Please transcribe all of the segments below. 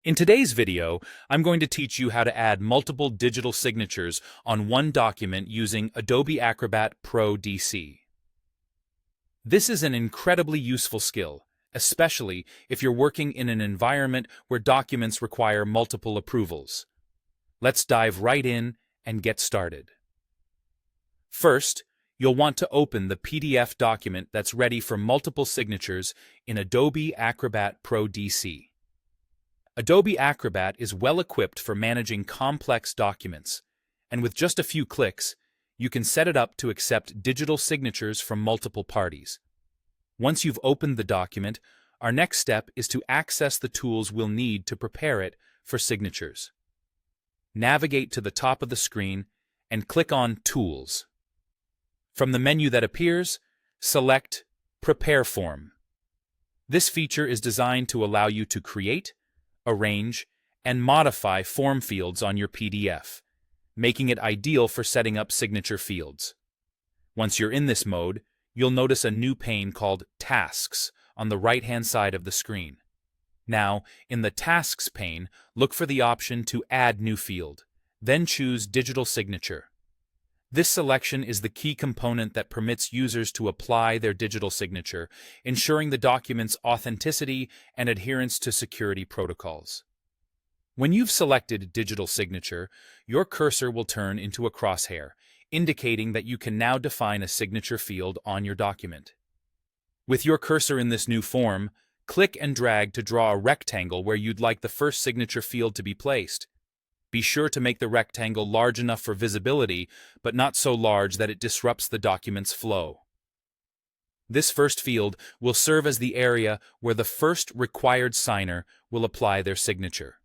In today's video, I'm going to teach you how to add multiple digital signatures on one document using Adobe Acrobat Pro DC. This is an incredibly useful skill, especially if you're working in an environment where documents require multiple approvals. Let's dive right in and get started. First, you'll want to open the PDF document that's ready for multiple signatures in Adobe Acrobat Pro DC. Adobe Acrobat is well equipped for managing complex documents, and with just a few clicks, you can set it up to accept digital signatures from multiple parties. Once you've opened the document, our next step is to access the tools we'll need to prepare it for signatures. Navigate to the top of the screen and click on Tools. From the menu that appears, select Prepare Form. This feature is designed to allow you to create, arrange, and modify form fields on your PDF, making it ideal for setting up signature fields. Once you're in this mode, you'll notice a new pane called Tasks on the right-hand side of the screen. Now, in the Tasks pane, look for the option to Add New Field, then choose Digital Signature. This selection is the key component that permits users to apply their digital signature, ensuring the document's authenticity and adherence to security protocols. When you've selected digital signature, your cursor will turn into a crosshair, indicating that you can now define a signature field on your document. With your cursor in this new form, click and drag to draw a rectangle where you'd like the first signature field to be placed. Be sure to make the rectangle large enough for visibility, but not so large that it disrupts the document's flow. This first field will serve as the area where the first required signer will apply their signature.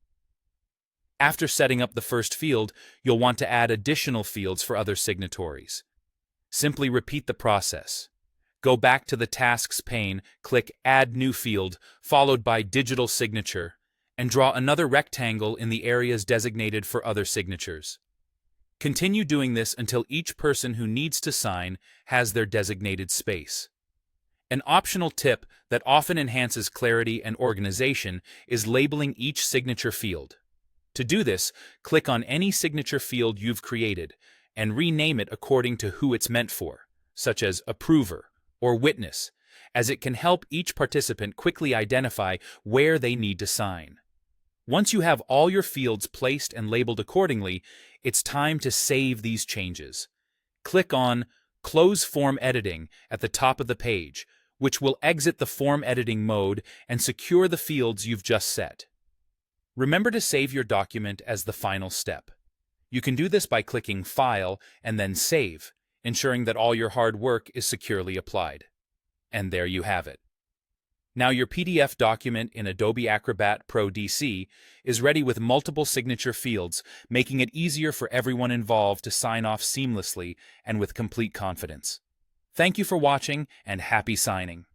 After setting up the first field, you'll want to add additional fields for other signatories. Simply repeat the process. Go back to the Tasks pane, click Add New Field, followed by Digital Signature, and draw another rectangle in the areas designated for other signatures. Continue doing this until each person who needs to sign has their designated space. An optional tip that often enhances clarity and organization is labeling each signature field. To do this, click on any signature field you've created and rename it according to who it's meant for, such as Approver or Witness, as it can help each participant quickly identify where they need to sign. Once you have all your fields placed and labeled accordingly, it's time to save these changes. Click on Close Form Editing at the top of the page, which will exit the form editing mode and secure the fields you've just set. Remember to save your document as the final step. You can do this by clicking File and then Save, ensuring that all your hard work is securely applied. And there you have it. Now your PDF document in Adobe Acrobat Pro DC is ready with multiple signature fields, making it easier for everyone involved to sign off seamlessly and with complete confidence. Thank you for watching, and happy signing.